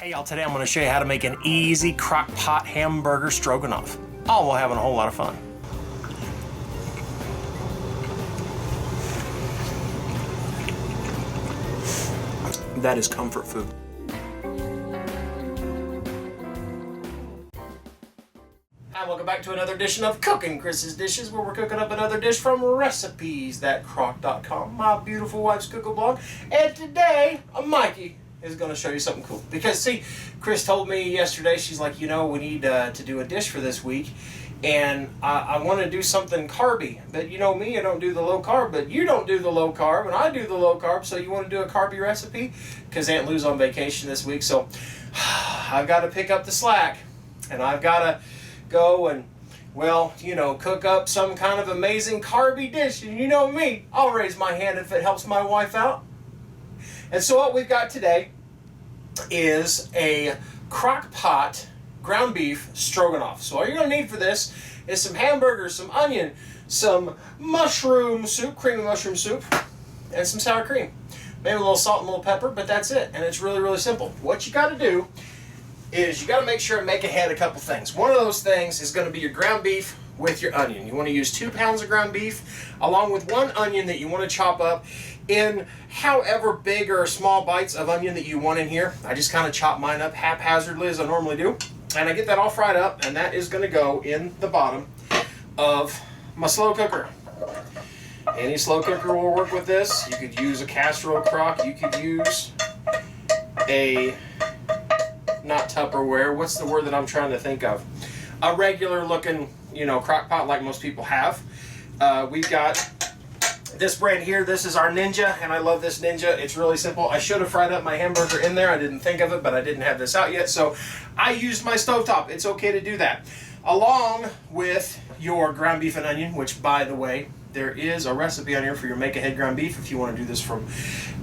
Hey y'all, today I'm going to show you how to make an easy crock pot hamburger stroganoff. Oh, we're having a whole lot of fun. That is comfort food. Hi, welcome back to another edition of Cooking Chris's Dishes, where we're cooking up another dish from recipes.crock.com, my beautiful wife's cooking blog. And today, Mikey is going to show you something cool. Because, see, Cris told me yesterday, she's like, you know, we need to do a dish for this week. And I want to do something carby. But you know me, I don't do the low carb, but you don't do the low carb, and I do the low carb, so you want to do a carby recipe? Because Aunt Lou's on vacation this week, so I've got to pick up the slack. And I've got to go and, well, you know, cook up some kind of amazing carby dish. And you know me, I'll raise my hand if it helps my wife out. And so what we've got today is a crock pot ground beef stroganoff. So all you're going to need for this is some hamburgers, some onion, some mushroom soup, creamy mushroom soup, and some sour cream. Maybe a little salt and a little pepper, but that's it. And it's really, really simple. What you got to do is you got to make sure and make ahead a couple things. One of those things is going to be your ground beef with your onion. You want to use 2 pounds of ground beef along with 1 onion that you want to chop up in however big or small bites of onion that you want in here. I just kind of chop mine up haphazardly as I normally do. And I get that all fried up, and that is going to go in the bottom of my slow cooker. Any slow cooker will work with this. You could use a casserole crock. You could use a, not Tupperware, what's the word that I'm trying to think of? A regular looking, you know, crock pot like most people have. We've got this brand here. This is our Ninja, and I love this Ninja. It's really simple. I should have fried up my hamburger in there. I didn't think of it, but I didn't have this out yet, so I used my stovetop. It's okay to do that. Along with your ground beef and onion, which, by the way, there is a recipe on here for your make-ahead ground beef if you want to do this from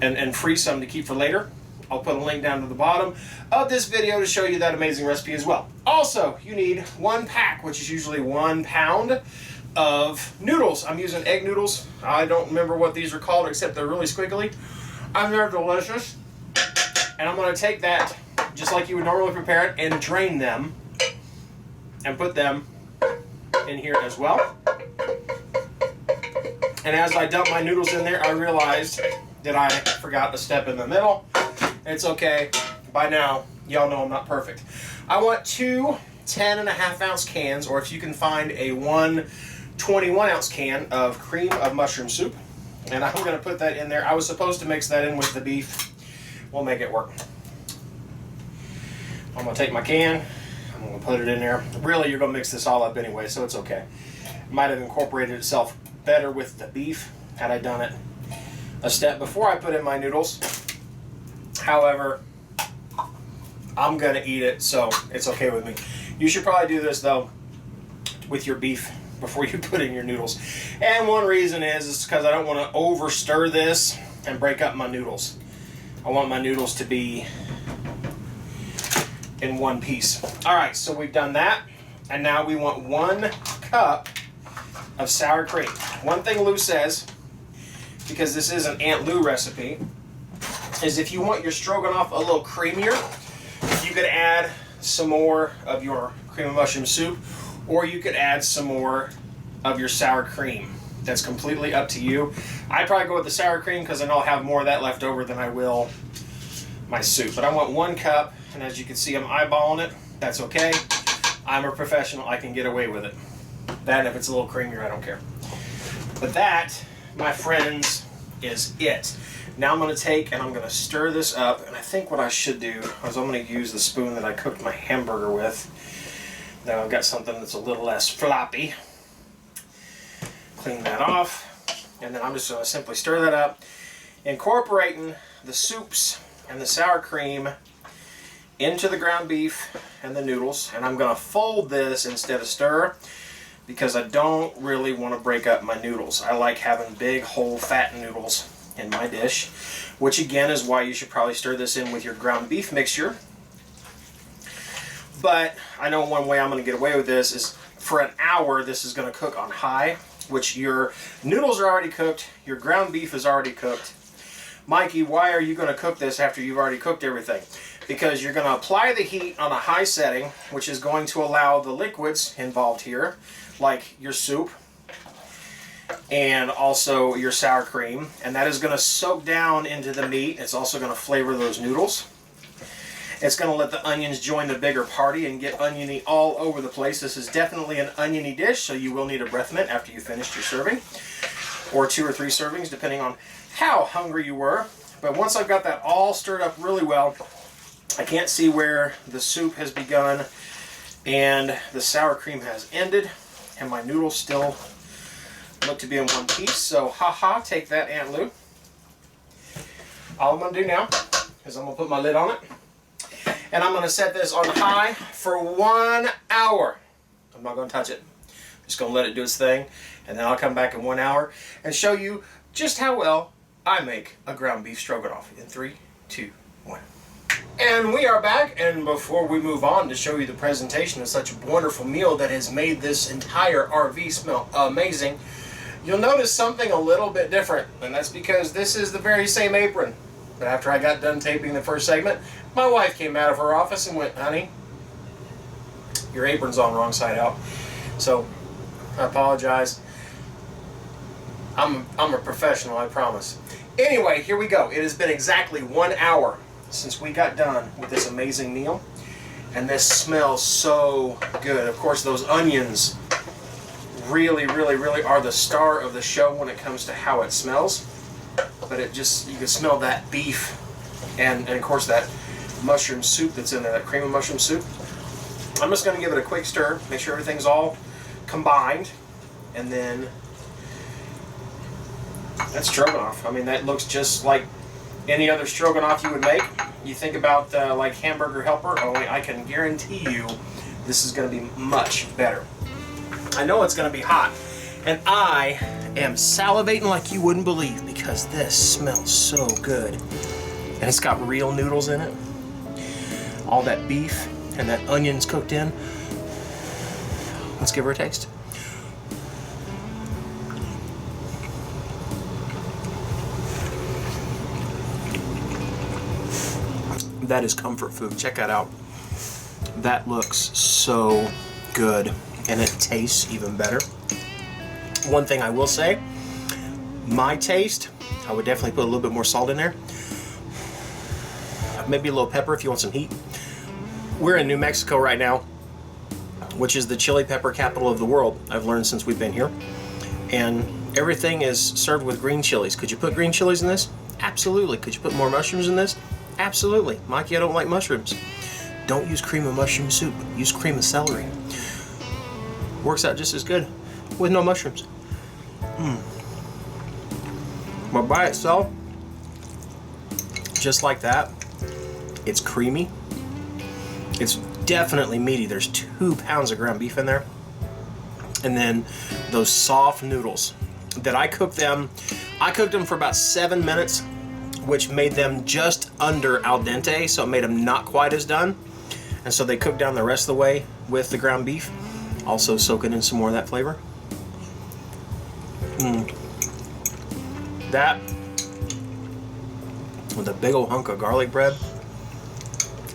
and freeze some to keep for later. I'll put a link down to the bottom of this video to show you that amazing recipe as well. Also, you need 1 pack, which is usually 1 pound of noodles. I'm using egg noodles. I don't remember what these are called, except they're really squiggly. And they're delicious. And I'm going to take that, just like you would normally prepare it, and drain them and put them in here as well. And as I dump my noodles in there, I realized that I forgot a step in the middle. It's okay. By now, y'all know I'm not perfect. I want 2 10.5-ounce cans, or if you can find a 1 21-ounce can of cream of mushroom soup. And I'm going to put that in there. I was supposed to mix that in with the beef. We'll make it work. I'm going to take my can. I'm going to put it in there. Really, you're going to mix this all up anyway, so it's okay. It might have incorporated itself better with the beef had I done it a step before I put in my noodles. However, I'm going to eat it, so it's okay with me. You should probably do this, though, with your beef before you put in your noodles. And one reason is because I don't want to over stir this and break up my noodles. I want my noodles to be in one piece. Alright, so we've done that. And now we want 1 cup of sour cream. One thing Lou says, because this is an Aunt Lou recipe, is if you want your stroganoff a little creamier, you could add some more of your cream of mushroom soup, or you could add some more of your sour cream. That's completely up to you. I'd probably go with the sour cream because I know I'll have more of that left over than I will my soup. But I want 1 cup, and as you can see, I'm eyeballing it. That's okay. I'm a professional. I can get away with it. That, if it's a little creamier, I don't care. But that, my friends, is it. Now I'm going to take and I'm going to stir this up, and I think what I should do is I'm going to use the spoon that I cooked my hamburger with. Now I've got something that's a little less floppy. Clean that off, and then I'm just going to simply stir that up, incorporating the soups and the sour cream into the ground beef and the noodles. And I'm going to fold this instead of stir, because I don't really want to break up my noodles. I like having big, whole, fat noodles in my dish, which again is why you should probably stir this in with your ground beef mixture. But I know one way I'm going to get away with this is for an hour this is going to cook on high, which your noodles are already cooked, your ground beef is already cooked. Mikey, why are you going to cook this after you've already cooked everything? because you're going to apply the heat on a high setting, which is going to allow the liquids involved here, like your soup and also your sour cream, and that is going to soak down into the meat. It's also going to flavor those noodles. It's going to let the onions join the bigger party and get oniony all over the place. This is definitely an oniony dish, so you will need a breath mint after you finished your serving, or 2 or 3 servings depending on how hungry you were. But once I've got that all stirred up really well, I can't see where the soup has begun and the sour cream has ended, and my noodles still look to be in one piece. So haha, take that, Aunt Lou. All I'm going to do now is I'm going to put my lid on it, and I'm going to set this on high for 1 hour. I'm not going to touch it. I'm just going to let it do its thing, and then I'll come back in 1 hour and show you just how well I make a ground beef stroganoff. In 3, 2, 1. And we are back, and before we move on to show you the presentation of such a wonderful meal that has made this entire RV smell amazing, you'll notice something a little bit different, and that's because this is the very same apron. But after I got done taping the first segment, my wife came out of her office and went, "Honey, your apron's on wrong side out." So I apologize. I'm a professional, I promise. Anyway, here we go. It has been exactly 1 hour since we got done with this amazing meal, and this smells so good. Of course, those onions really are the star of the show when it comes to how it smells. But it just, you can smell that beef and of course that mushroom soup that's in there, that cream of mushroom soup. I'm just going to give it a quick stir, make sure everything's all combined, and then that's stroganoff. I mean, that looks just like any other stroganoff you would make. You think about like Hamburger Helper, only I can guarantee you this is going to be much better. I know it's going to be hot, and I am salivating like you wouldn't believe because this smells so good. And it's got real noodles in it. All that beef and that onions cooked in. Let's give her a taste. That is comfort food. Check that out. That looks so good, and it tastes even better. One thing I will say, my taste, I would definitely put a little bit more salt in there. Maybe a little pepper if you want some heat. We're in New Mexico right now, which is the chili pepper capital of the world, I've learned since we've been here. And everything is served with green chilies. Could you put green chilies in this? Absolutely. Could you put more mushrooms in this? Absolutely. Mikey, I don't like mushrooms. Don't use cream of mushroom soup. Use cream of celery. Works out just as good with no mushrooms. But by itself, just like that, it's creamy. It's definitely meaty. There's 2 pounds of ground beef in there. And then those soft noodles that I cooked them for about 7 minutes, which made them just under al dente, so it made them not quite as done. And so they cooked down the rest of the way with the ground beef, also soaking in some more of that flavor. That, with a big old hunk of garlic bread,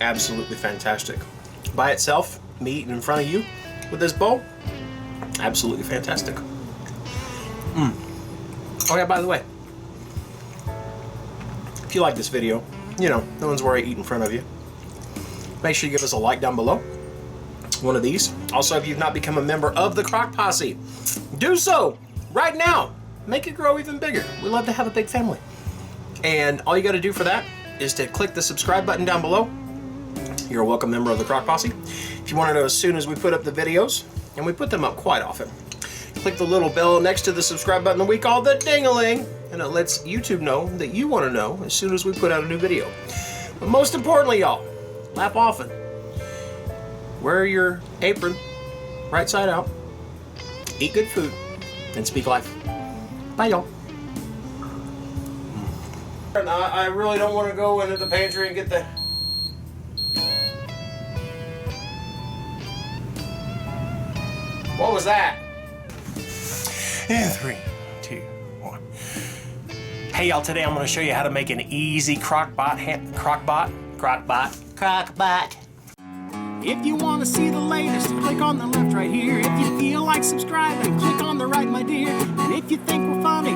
absolutely fantastic. By itself, me eating in front of you with this bowl, absolutely fantastic. Oh yeah, by the way, if you like this video, you know, no one's where I eat in front of you. Make sure you give us a like down below. One of these. Also, if you've not become a member of the Crock Posse, do so right now. Make it grow even bigger. We love to have a big family. And all you got to do for that is to click the subscribe button down below. You're a welcome member of the Crock Posse. If you want to know as soon as we put up the videos, and we put them up quite often, click the little bell next to the subscribe button that we call the ding-a-ling, and it lets YouTube know that you want to know as soon as we put out a new video. But most importantly, y'all, laugh often. Wear your apron right side out. Eat good food and speak life. Bye, y'all. I really don't want to go into the pantry and get the... What was that? And 3, 2, 1. Hey y'all, today I'm going to show you how to make an easy crock pot Crock Pot. If you want to see the latest, click on the left right here. If you feel like subscribing, click on the right, my dear. And if you think we're funny,